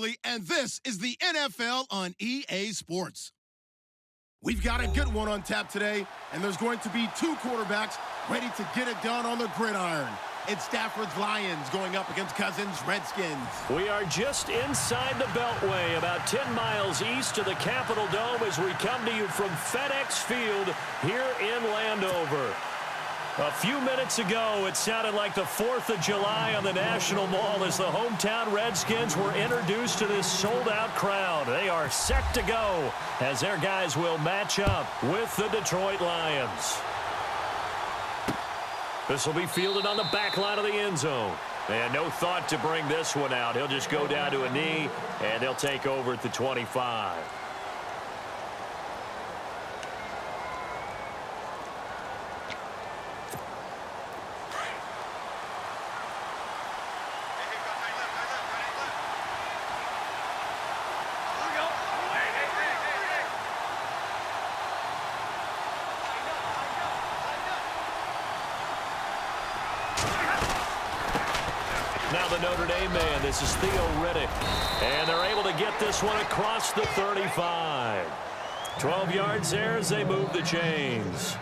Lively, and this is the NFL on EA Sports. We've got a good one on tap today, and there's going to be two quarterbacks ready to get it done on the gridiron. It's Stafford's Lions going up against Cousins' Redskins. We are just inside the Beltway, about 10 miles east of the Capitol Dome as we come to you from FedEx Field here in Landover. A few minutes ago, it sounded like the 4th of July on the National Mall as the hometown Redskins were introduced to this sold-out crowd. They are set to go as their guys will match up with the Detroit Lions. This will be fielded on the back line of the end zone. And no thought to bring this one out. He'll just go down to a knee, and they'll take over at the 25. Now the Notre Dame man, this is Theo Riddick. And they're able to get this one across the 35. 12 yards there as they move the chains.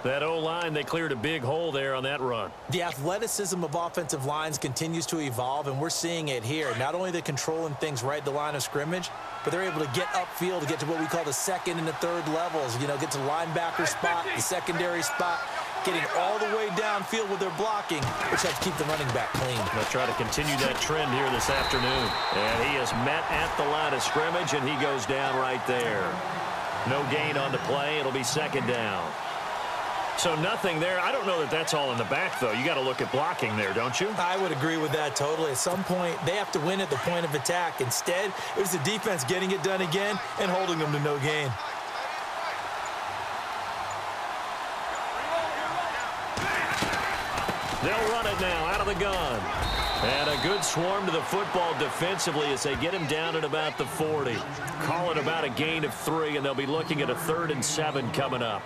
That O-line, they cleared a big hole there on that run. The athleticism of offensive lines continues to evolve, and we're seeing it here. Not only they're controlling things right at the line of scrimmage, but they're able to get upfield to get to what we call the second and the third levels. You know, get to the linebacker spot, the secondary spot, getting all the way downfield with their blocking, which helps keep the running back clean. They'll try to continue that trend here this afternoon. And he is met at the line of scrimmage, and he goes down right there. No gain on the play. It'll be second down. So nothing there. I don't know that that's all in the back, though. You got to look at blocking there, don't you? I would agree with that totally. At some point, they have to win at the point of attack. Instead, it was the defense getting it done again and holding them to no gain. They'll run it now out of the gun. And a good swarm to the football defensively as they get him down at about the 40. Call it about a gain of 3, and they'll be looking at a 3rd and 7 coming up.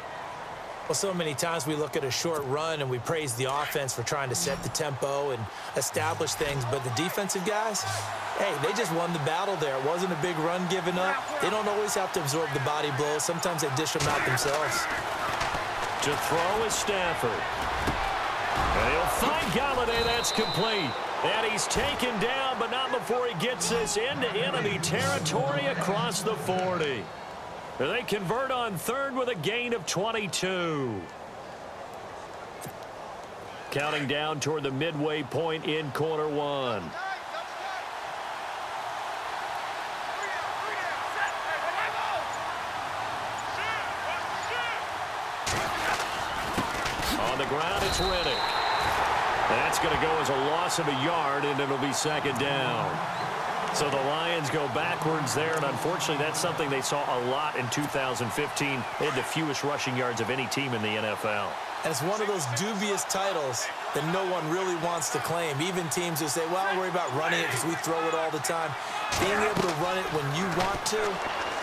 Well, so many times we look at a short run and we praise the offense for trying to set the tempo and establish things, but the defensive guys, hey, they just won the battle there. It wasn't a big run given up. They don't always have to absorb the body blows. Sometimes they dish them out themselves. To throw is Stafford. And he'll find Galladay. That's complete. And he's taken down, but not before he gets this into enemy territory across the 40. They convert on 3rd with a gain of 22. Counting down toward the midway point in quarter 1. On the ground, it's Riddick. That's going to go as a loss of a yard, and it'll be second down. So the Lions go backwards there, and unfortunately that's something they saw a lot in 2015. They had the fewest rushing yards of any team in the NFL. And it's one of those dubious titles that no one really wants to claim. Even teams who say, well, don't worry about running it because we throw it all the time. Being able to run it when you want to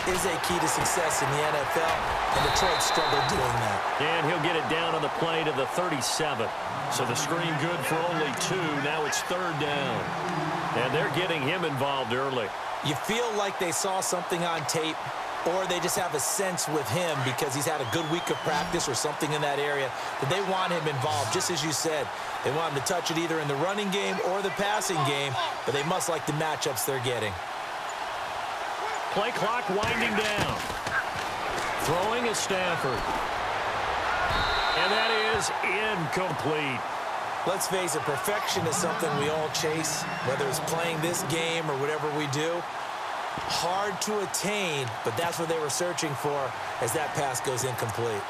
is a key to success in the NFL, and Detroit struggled doing that. And he'll get it down on the play to the 37. So the screen good for only 2. Now it's 3rd down. And they're getting him involved early. You feel like they saw something on tape, or they just have a sense with him because he's had a good week of practice or something in that area that they want him involved, just as you said. They want him to touch it either in the running game or the passing game, but they must like the matchups they're getting. Play clock winding down. Throwing is Stafford. And that is incomplete. Let's face it, perfection is something we all chase, whether it's playing this game or whatever we do. Hard to attain, but that's what they were searching for as that pass goes incomplete.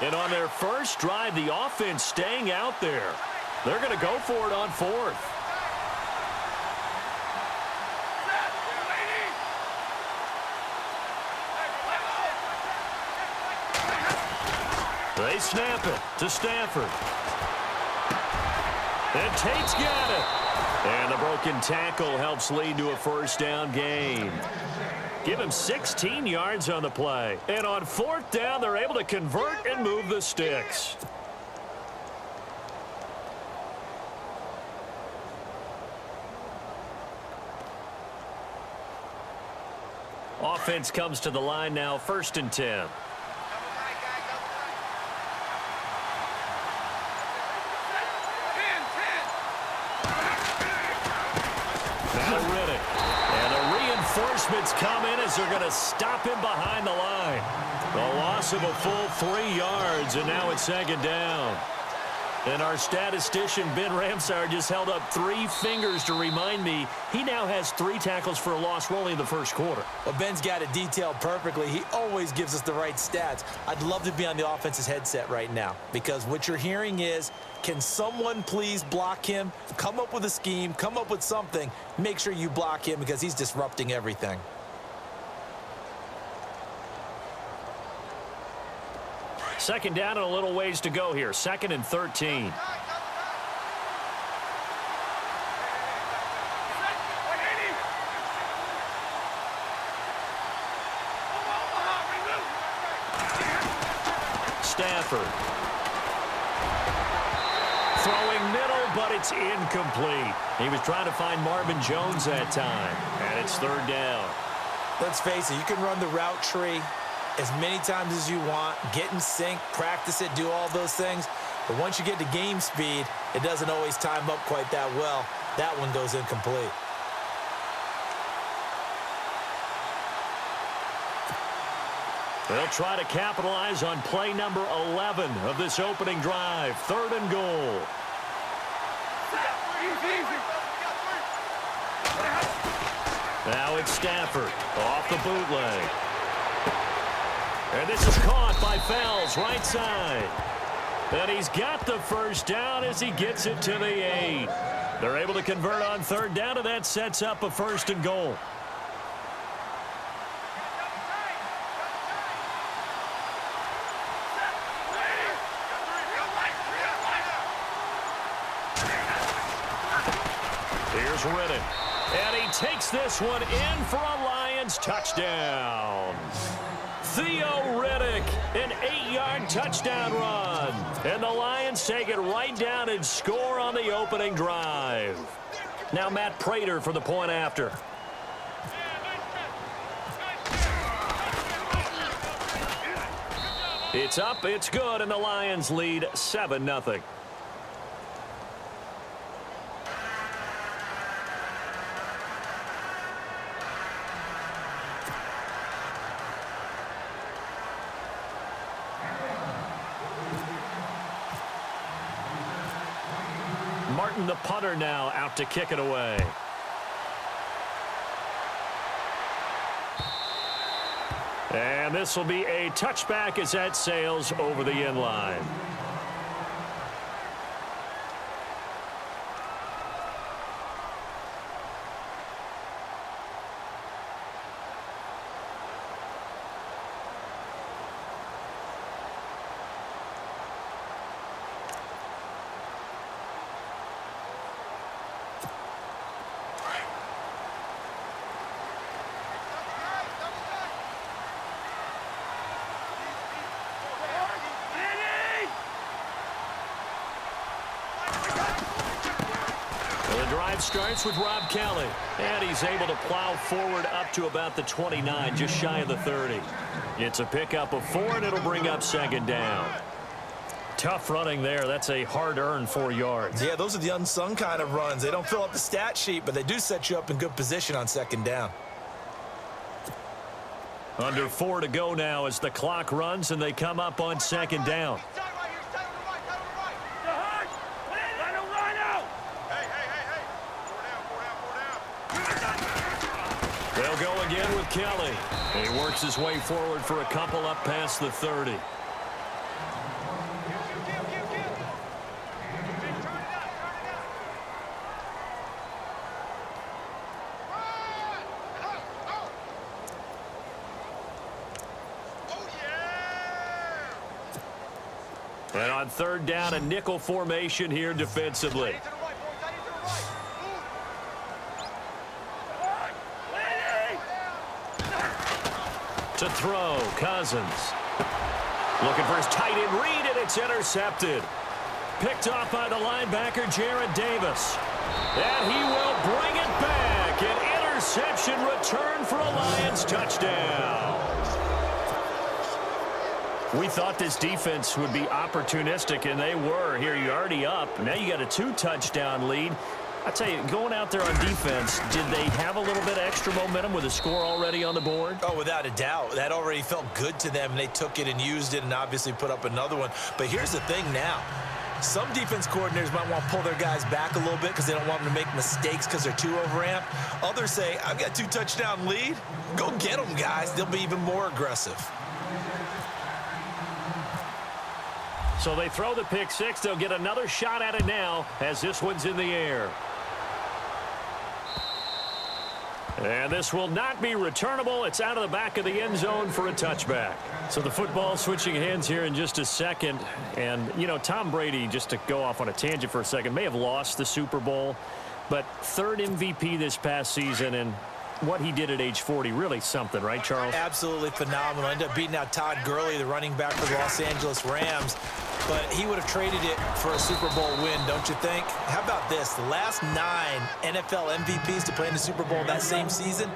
And on their first drive, the offense staying out there. They're going to go for it on 4th. They snap it to Stafford. And Tate's got it. And the broken tackle helps lead to a 1st down gain. Give him 16 yards on the play. And on fourth down, they're able to convert and move the sticks. Offense comes to the line now, 1st and 10. Now Riddick. And the reinforcements come in as they're going to stop him behind the line. A loss of a full 3 yards, and now it's 2nd down. And our statistician, Ben Ramsauer, just held up 3 fingers to remind me he now has 3 tackles for a loss only in the 1st quarter. Well, Ben's got it detailed perfectly. He always gives us the right stats. I'd love to be on the offense's headset right now because what you're hearing is, can someone please block him? Come up with a scheme. Come up with something. Make sure you block him because he's disrupting everything. Second down and a little ways to go here. 2nd and 13. Stafford. Throwing middle, but it's incomplete. He was trying to find Marvin Jones that time, and it's 3rd down. Let's face it, you can run the route tree as many times as you want, get in sync, practice it, do all those things. But once you get to game speed, it doesn't always time up quite that well. That one goes incomplete. They'll try to capitalize on play number 11 of this opening drive. 3rd and goal. Now it's Stafford off the bootleg. And this is caught by Fells, right side. And he's got the 1st down as he gets it to the 8. They're able to convert on 3rd down, and that sets up a 1st and goal. Here's Riddick. And he takes this one in for a Lions touchdown. Theo Riddick, an 8-yard touchdown run. And the Lions take it right down and score on the opening drive. Now Matt Prater for the point after. It's up, it's good, and the Lions lead 7-0. Martin, the punter, now out to kick it away. And this will be a touchback as that sails over the end line. Starts with Rob Kelly, and he's able to plow forward up to about the 29, just shy of the 30. It's a pickup of 4, and it'll bring up 2nd down. Tough running there. That's a hard-earned 4 yards. Yeah, those are the unsung kind of runs. They don't fill up the stat sheet, but they do set you up in good position on 2nd down. Under 4 to go now as the clock runs, and they come up on 2nd down. They'll go again with Kelly. He works his way forward for a couple up past the 30. And on 3rd down, a nickel formation here defensively. To throw, Cousins. Looking for his tight end read, and it's intercepted. Picked off by the linebacker, Jared Davis. And he will bring it back. An interception return for a Lions touchdown. We thought this defense would be opportunistic, and they were. Here, you're already up. Now you got a 2-touchdown lead. I tell you, going out there on defense, did they have a little bit of extra momentum with a score already on the board? Oh, without a doubt. That already felt good to them. They took it and used it and obviously put up another one. But here's the thing now. Some defense coordinators might want to pull their guys back a little bit because they don't want them to make mistakes because they're too overamped. Others say, I've got 2-touchdown lead. Go get them, guys. They'll be even more aggressive. So they throw the pick six. They'll get another shot at it now as this one's in the air. And this will not be returnable. It's out of the back of the end zone for a touchback. So the football switching hands here in just a second. And, you know, Tom Brady, just to go off on a tangent for a second, may have lost the Super Bowl, but third MVP this past season, and what he did at age 40, really something, right, Charles? Absolutely phenomenal. Ended up beating out Todd Gurley, the running back for the Los Angeles Rams. But he would have traded it for a Super Bowl win, don't you think? How about this? The last 9 NFL MVPs to play in the Super Bowl that same season,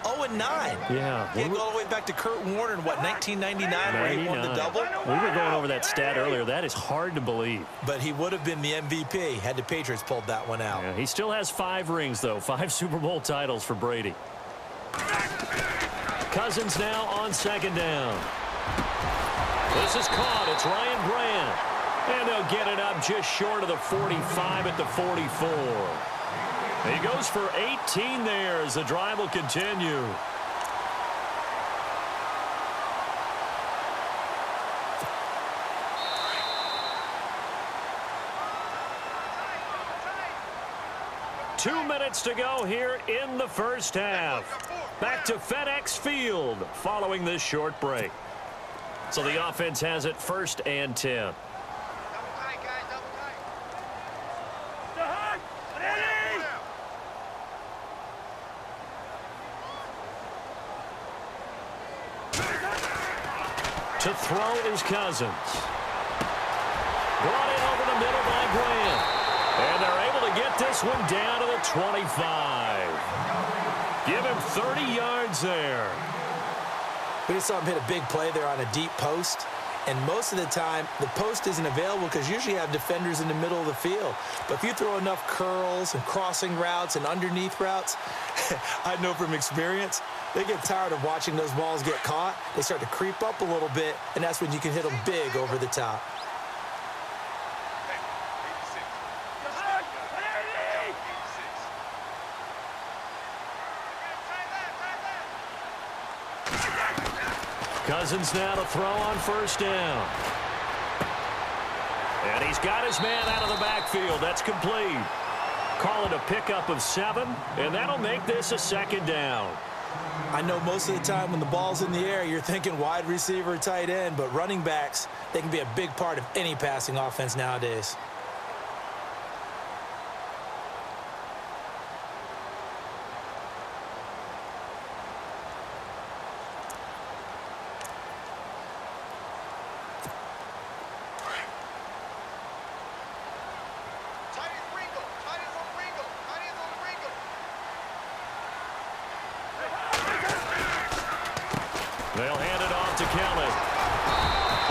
0-9. Yeah. He had to go all the way back to Kurt Warner in, what, 1999, where he won the double? We were going over that stat earlier. That is hard to believe. But he would have been the MVP had the Patriots pulled that one out. Yeah, he still has 5 rings, though. 5 Super Bowl titles for Brady. Cousins now on second down. This is caught. It's Ryan Brandt. And they'll get it up just short of the 45 at the 44. He goes for 18 there as the drive will continue. Two minutes to go here in the first half. Back to FedEx Field following this short break. So the offense has it 1st and 10. To throw is Cousins. Brought in over the middle by Grant. And they're able to get this one down to the 25. Give him 30 yards there. We just saw him hit a big play there on a deep post. And most of the time, the post isn't available because usually you have defenders in the middle of the field. But if you throw enough curls and crossing routes and underneath routes, I know from experience, they get tired of watching those balls get caught. They start to creep up a little bit, and that's when you can hit them big over the top. Cousins now to throw on 1st down. And he's got his man out of the backfield. That's complete. Call it a pickup of 7, and that'll make this a 2nd down. I know most of the time when the ball's in the air, you're thinking wide receiver, tight end, but running backs, they can be a big part of any passing offense nowadays. They'll hand it off to Kelly.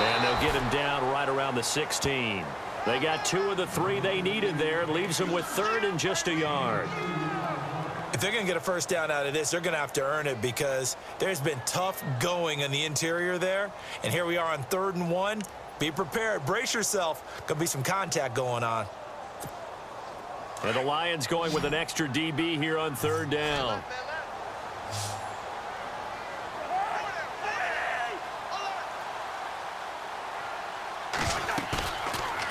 And they'll get him down right around the 16. They got 2 of the 3 they needed there. It leaves them with 3rd and just a yard. If they're going to get a 1st down out of this, they're going to have to earn it because there's been tough going in the interior there. And here we are on 3rd and 1. Be prepared. Brace yourself. Going to be some contact going on. And the Lions going with an extra DB here on 3rd down.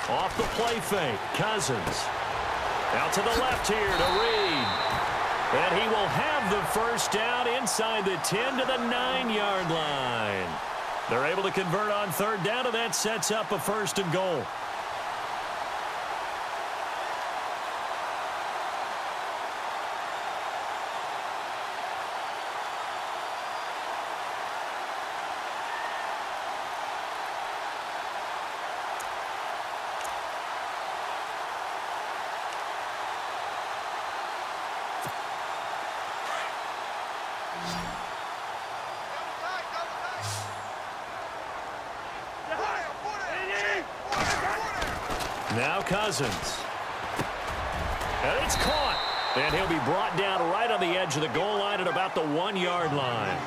Off the play fake, Cousins. Out to the left here to Reed. And he will have the 1st down inside the 10 to the 9-yard line. They're able to convert on 3rd down, and that sets up a 1st and goal. Now Cousins. And it's caught. And he'll be brought down right on the edge of the goal line at about the 1-yard line.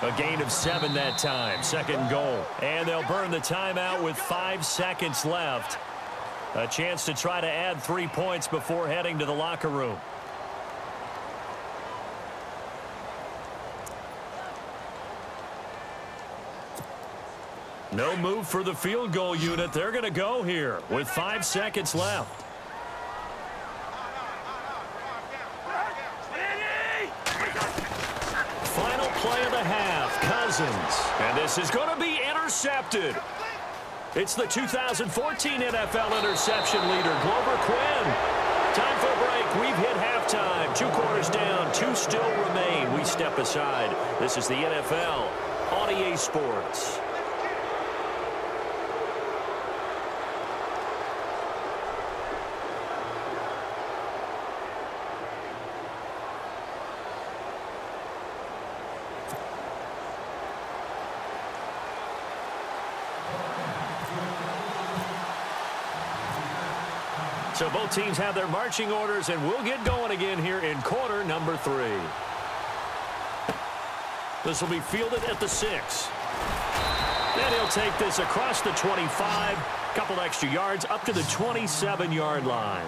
A gain of 7 that time. Second goal. And they'll burn the timeout with 5 seconds left. A chance to try to add 3 points before heading to the locker room. No move for the field goal unit. They're going to go here with 5 seconds left. Final play of the half, Cousins. And this is going to be intercepted. It's the 2014 NFL interception leader, Glover Quinn. Time for a break. We've hit halftime. 2 quarters down, 2 still remain. We step aside. This is the NFL on EA Sports. So both teams have their marching orders, and we'll get going again here in quarter number 3. This will be fielded at the 6. And he'll take this across the 25, couple extra yards up to the 27-yard line.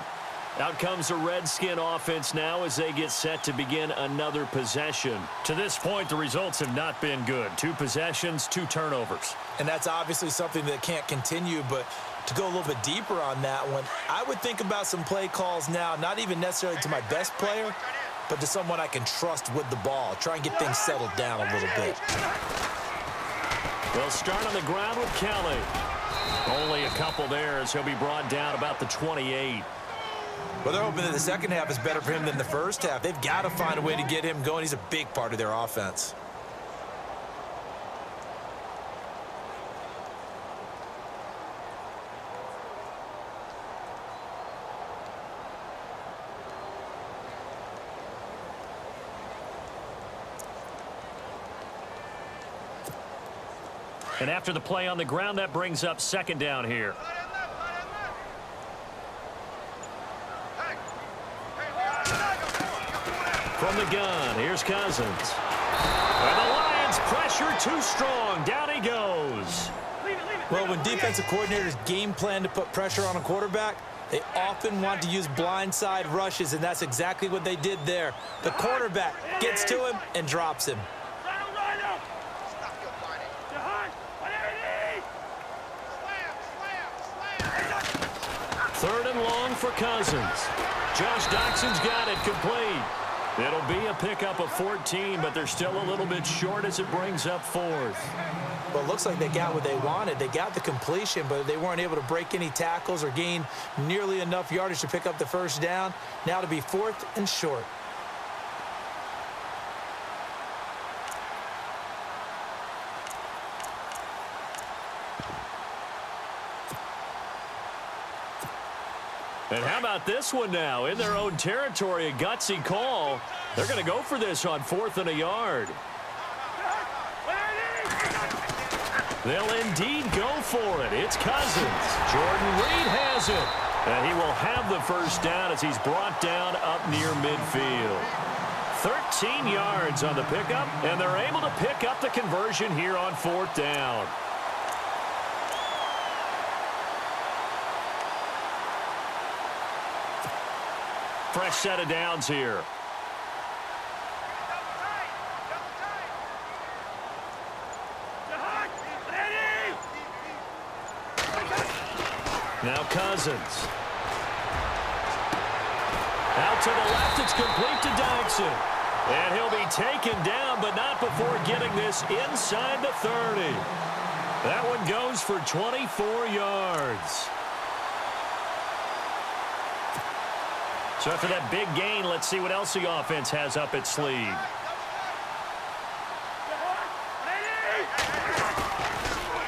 Out comes the Redskin offense now as they get set to begin another possession. To this point, the results have not been good. 2 possessions, 2 turnovers. And that's obviously something that can't continue, but to go a little bit deeper on that one, I would think about some play calls now, not even necessarily to my best player, but to someone I can trust with the ball. Try and get things settled down a little bit. They'll start on the ground with Kelly. Only a couple there as he'll be brought down about the 28. Well, they're hoping that the second half is better for him than the first half. They've got to find a way to get him going. He's a big part of their offense. And after the play on the ground, that brings up second down here. From the gun, here's Cousins. And the Lions pressure too strong. Down he goes. Well, when defensive coordinators game plan to put pressure on a quarterback, they often want to use blindside rushes, and that's exactly what they did there. The quarterback gets to him and drops him. Third and long for Cousins. Josh Doxson's got it complete. It'll be a pickup of 14, but they're still a little bit short as it brings up 4th. Well, it looks like they got what they wanted. They got the completion, but they weren't able to break any tackles or gain nearly enough yardage to pick up the first down. Now to be 4th and short. And how about this one now? In their own territory, a gutsy call. They're going to go for this on 4th and a yard. They'll indeed go for it. It's Cousins. Jordan Reed has it. And he will have the first down as he's brought down up near midfield. 13 yards on the pickup, and they're able to pick up the conversion here on 4th down. Fresh set of downs here. Now Cousins. Out to the left, it's complete to Doxson. And he'll be taken down, but not before getting this inside the 30. That one goes for 24 yards. So after that big gain, let's see what else the offense has up its sleeve.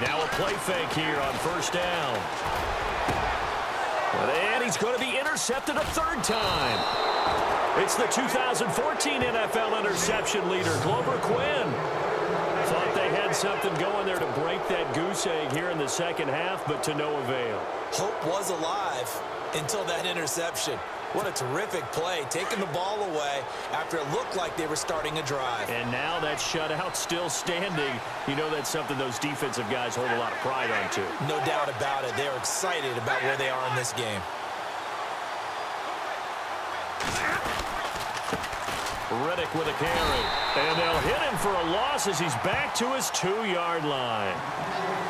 Now a play fake here on 1st down. And he's going to be intercepted a 3rd time. It's the 2014 NFL interception leader, Glover Quinn. Thought they had something going there to break that goose egg here in the second half, but to no avail. Hope was alive until that interception. What a terrific play, taking the ball away after it looked like they were starting a drive. And now that shutout still standing. You know that's something those defensive guys hold a lot of pride on, too. No doubt about it. They're excited about where they are in this game. Riddick with a carry. And they'll hit him for a loss as he's back to his 2-yard line.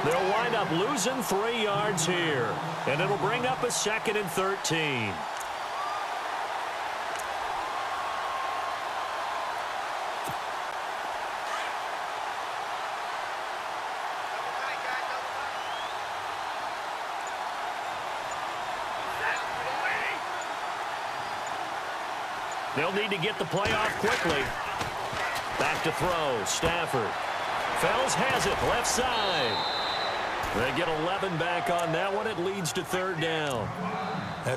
They'll wind up losing 3 yards here. And it'll bring up a 2nd and 13. They'll need to get the play off quickly. Back to throw. Stafford. Fells has it. Left side. They get 11 back on that one. It leads to 3rd down.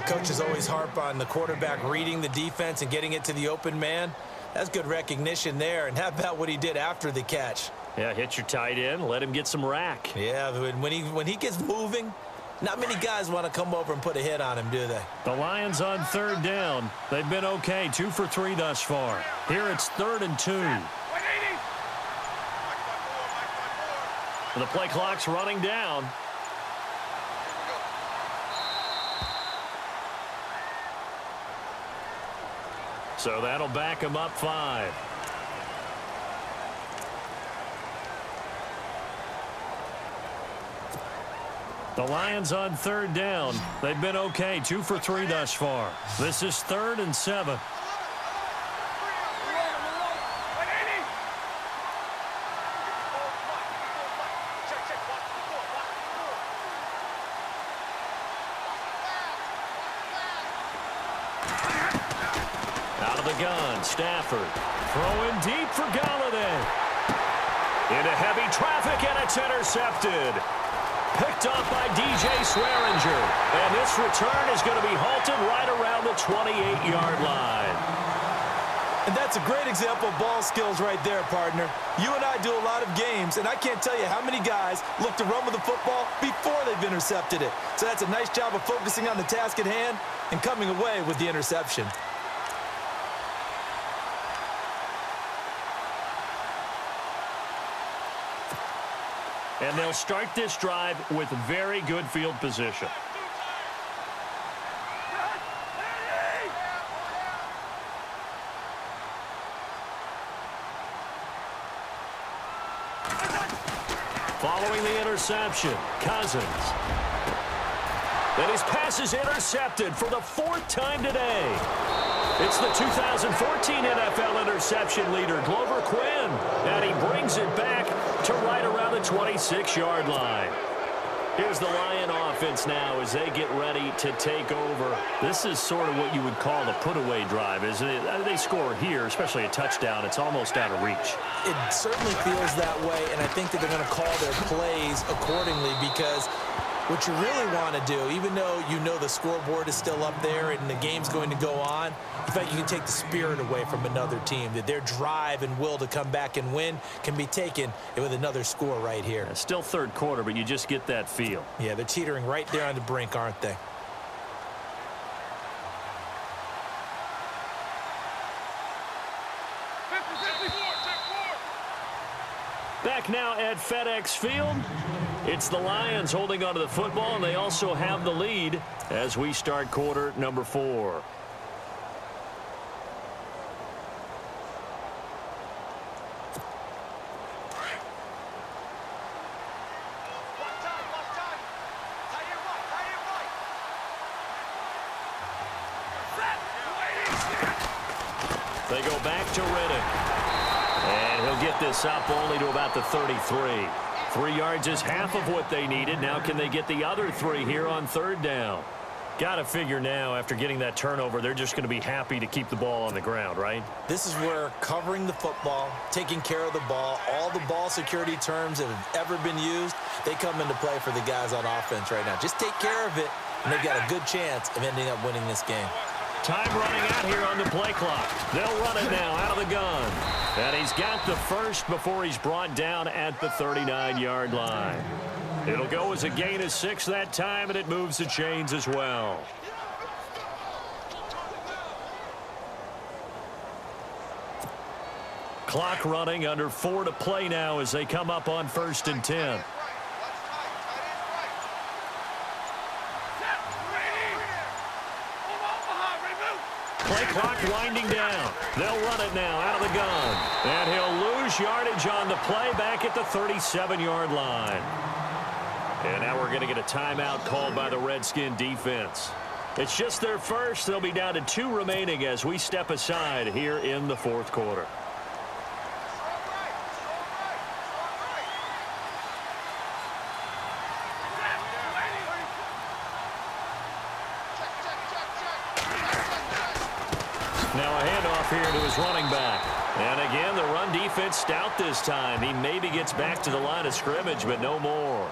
Coaches always harp on the quarterback reading the defense and getting it to the open man. That's good recognition there. And how about what he did after the catch? Yeah, hit your tight end. Let him get some rack. Yeah, when he gets moving, not many guys want to come over and put a hit on him, do they? The Lions on 3rd down. They've been okay, 2 for 3 thus far. Here it's 3rd and 2. The play clock's running down. So that'll back him up 5. The Lions on 3rd down. They've been okay, 2 for 3 thus far. This is 3rd and 7. Out of the gun, Stafford. Throwing deep for Galladay. Into heavy traffic, and it's intercepted. Picked up by DJ Swearinger. And this return is going to be halted right around the 28-yard line. And that's a great example of ball skills right there, partner. You and I do a lot of games, and I can't tell you how many guys look to run with the football before they've intercepted it. So that's a nice job of focusing on the task at hand and coming away with the interception. And they'll start this drive with very good field position. Following the interception, Cousins. And his pass is intercepted for the 4th time today. It's the 2014 NFL interception leader, Glover Quinn. And he brings it back to right around the 26-yard line. Here's the Lion offense now as they get ready to take over. This is sort of what you would call the put-away drive, isn't it? They score here, especially a touchdown. It's almost out of reach. It certainly feels that way, and I think that they're going to call their plays accordingly because what you really want to do, even though you know the scoreboard is still up there and the game's going to go on, in fact, you can take the spirit away from another team, that their drive and will to come back and win can be taken with another score right here. It's still 3rd quarter, but you just get that feel. Yeah, they're teetering right there on the brink, aren't they? Back now at FedEx Field. It's the Lions holding onto the football, and they also have the lead as we start quarter number 4. They go back to Riddick. And he'll get this up only to about the 33. 3 yards is half of what they needed. Now can they get the other 3 here on 3rd down? Got to figure now, after getting that turnover, they're just going to be happy to keep the ball on the ground, right? This is where covering the football, taking care of the ball, all the ball security terms that have ever been used, they come into play for the guys on offense right now. Just take care of it, and they've got a good chance of ending up winning this game. Time running out here on the play clock. They'll run it now out of the gun. And he's got the first before he's brought down at the 39-yard line. It'll go as a gain of 6 that time, and it moves the chains as well. Clock running, under 4 to play now as they come up on 1st and 10. Play clock winding down. They'll run it now out of the gun. And he'll lose yardage on the play back at the 37-yard line. And now we're going to get a timeout called by the Redskin defense. It's just their first. They'll be down to 2 remaining as we step aside here in the 4th quarter. Now a handoff here to his running back. And again, the run defense stout this time. He maybe gets back to the line of scrimmage, but no more.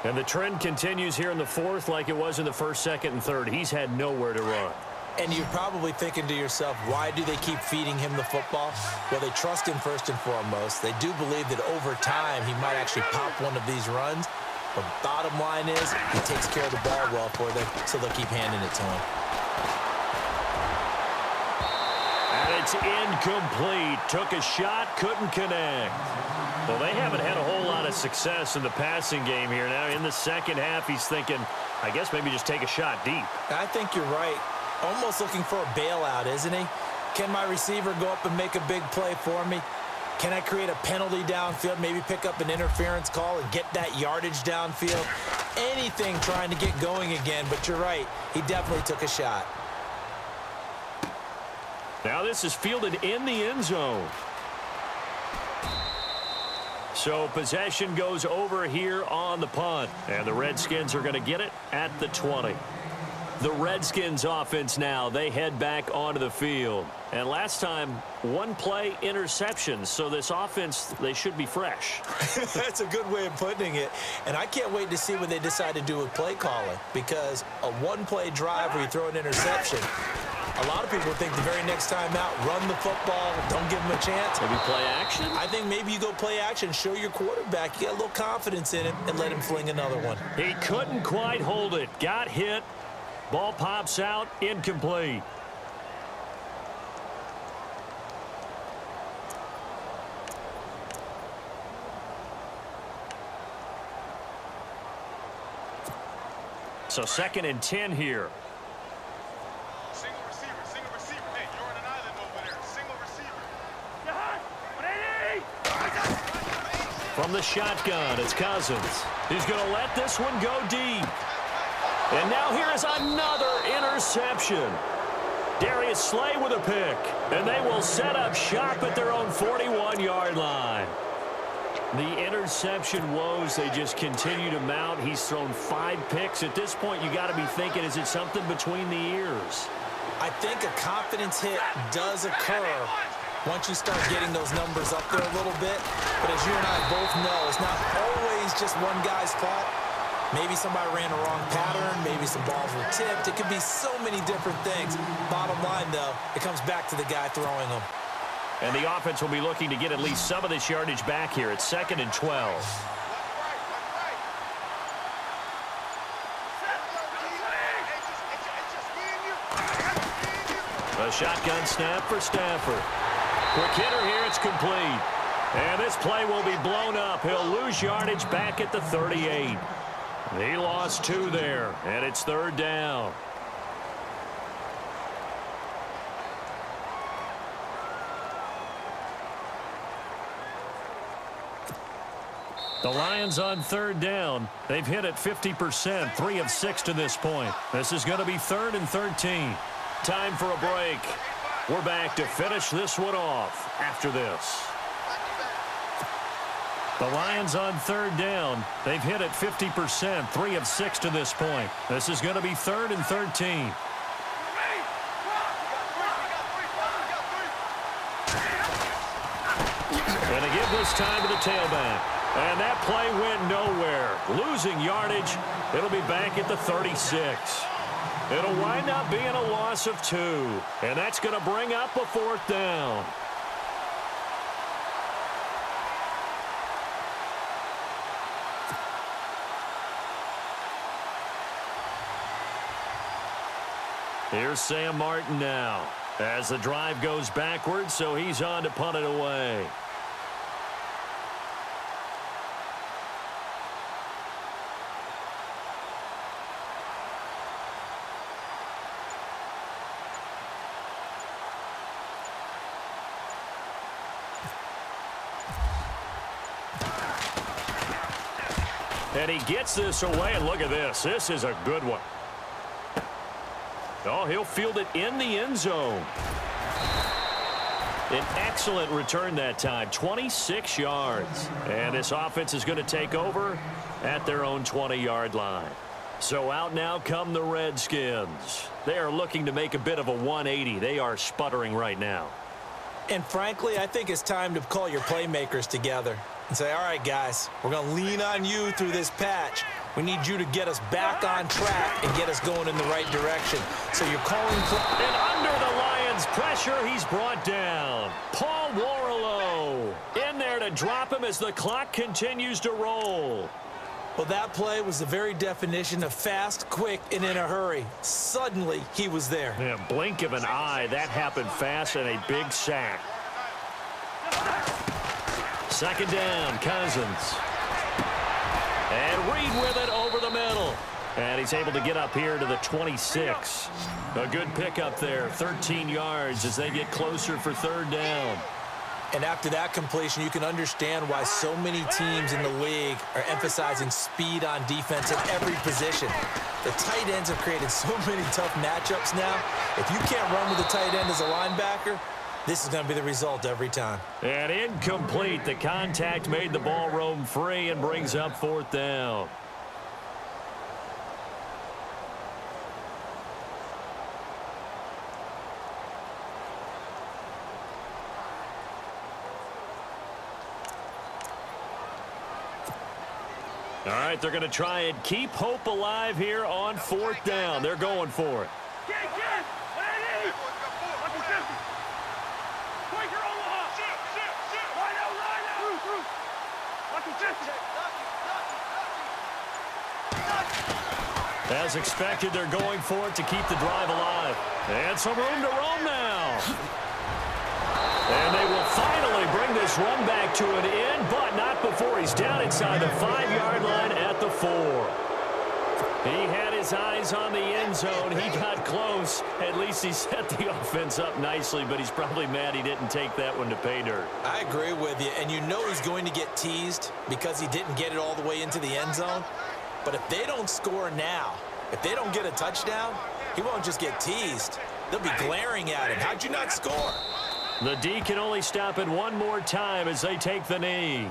And the trend continues here in the 4th like it was in the 1st, 2nd, and 3rd. He's had nowhere to run. And you're probably thinking to yourself, why do they keep feeding him the football? Well, they trust him first and foremost. They do believe that over time he might actually pop one of these runs. But bottom line is he takes care of the ball well for them, so they'll keep handing it to him. It's incomplete. Took a shot, couldn't connect. Well, they haven't had a whole lot of success in the passing game here. Now in the second half, he's thinking, I guess maybe just take a shot deep. I think you're right. Almost looking for a bailout, isn't he? Can my receiver go up and make a big play for me? Can I create a penalty downfield, maybe pick up an interference call and get that yardage downfield? Anything trying to get going again, but you're right. He definitely took a shot. Now this is fielded in the end zone. So possession goes over here on the punt. And the Redskins are going to get it at the 20. The Redskins offense now, they head back onto the field. And last time, 1 play interception. So this offense, they should be fresh. That's a good way of putting it. And I can't wait to see what they decide to do with play calling. Because a 1-play drive where you throw an interception, a lot of people think the very next time out, run the football, don't give him a chance. Maybe play action? I think maybe you go play action, show your quarterback, you get a little confidence in him, and let him fling another one. He couldn't quite hold it. Got hit. Ball pops out, incomplete. So 2nd and 10 here. Single receiver. Hey, you're on an island over there. Single receiver. From the shotgun, it's Cousins. He's going to let this one go deep. And now here is another interception. Darius Slay with a pick. And they will set up shop at their own 41-yard line. The interception woes, they just continue to mount. He's thrown 5 picks. At this point, you got to be thinking, is it something between the ears? I think a confidence hit does occur once you start getting those numbers up there a little bit. But as you and I both know, it's not always just one guy's fault. Maybe somebody ran a wrong pattern. Maybe some balls were tipped. It could be so many different things. Bottom line, though, it comes back to the guy throwing them. And the offense will be looking to get at least some of this yardage back here. It's 2nd and 12. A shotgun snap for Stafford. Quick hitter here, it's complete. And this play will be blown up. He'll lose yardage back at the 38. He lost 2 there, and it's 3rd down. The Lions on 3rd down. They've hit it 50%, 3 of 6 to this point. This is going to be 3rd and 13. Time for a break. We're back to finish this one off after this. The Lions on 3rd down. They've hit it 50%, 3 of 6 to this point. This is going to be 3rd and 13. And they give this time to the tailback. And that play went nowhere. Losing yardage. It'll be back at the 36. It'll wind up being a loss of 2. And that's going to bring up a 4th down. Here's Sam Martin now as the drive goes backwards, so he's on to punt it away. And he gets this away, and look at this. This is a good one. Oh, he'll field it in the end zone. An excellent return that time, 26 yards. And this offense is going to take over at their own 20-yard line. So out now come the Redskins. They are looking to make a bit of a 180. They are sputtering right now. And frankly, I think it's time to call your playmakers together and say, all right, guys, we're going to lean on you through this patch. We need you to get us back on track and get us going in the right direction. So you're calling for... And under the Lions' pressure, he's brought down. Paul Warrilow in there to drop him as the clock continues to roll. Well, that play was the very definition of fast, quick, and in a hurry. Suddenly, he was there. Yeah, blink of an eye. That happened fast and a big sack. 2nd down, Cousins. And Reed with it over the middle. And he's able to get up here to the 26. A good pickup there, 13 yards as they get closer for 3rd down. And after that completion, you can understand why so many teams in the league are emphasizing speed on defense at every position. The tight ends have created so many tough matchups now. If you can't run with the tight end as a linebacker, this is going to be the result every time. And incomplete. The contact made the ball roam free and brings up 4th down. All right, they're going to try and keep hope alive here on 4th down. They're going for it. As expected, they're going for it to keep the drive alive. And some room to roam now. And they will finally bring this run back to an end, but not before he's down inside the 5-yard line at the 4. He had his eyes on the end zone. He got close. At least he set the offense up nicely, but he's probably mad he didn't take that one to pay dirt. I agree with you, and you know he's going to get teased because he didn't get it all the way into the end zone. But if they don't score now, if they don't get a touchdown, he won't just get teased. They'll be glaring at him. How'd you not score? The D can only stop it one more time as they take the knee.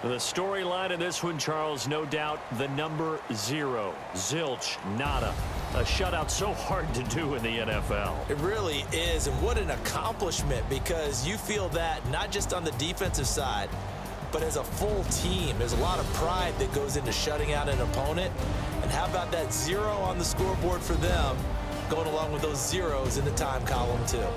The storyline in this one, Charles, no doubt the number 0. Zilch, nada. A shutout so hard to do in the NFL. It really is, and what an accomplishment, because you feel that not just on the defensive side, but as a full team. There's a lot of pride that goes into shutting out an opponent. And how about that 0 on the scoreboard for them, going along with those zeros in the time column too.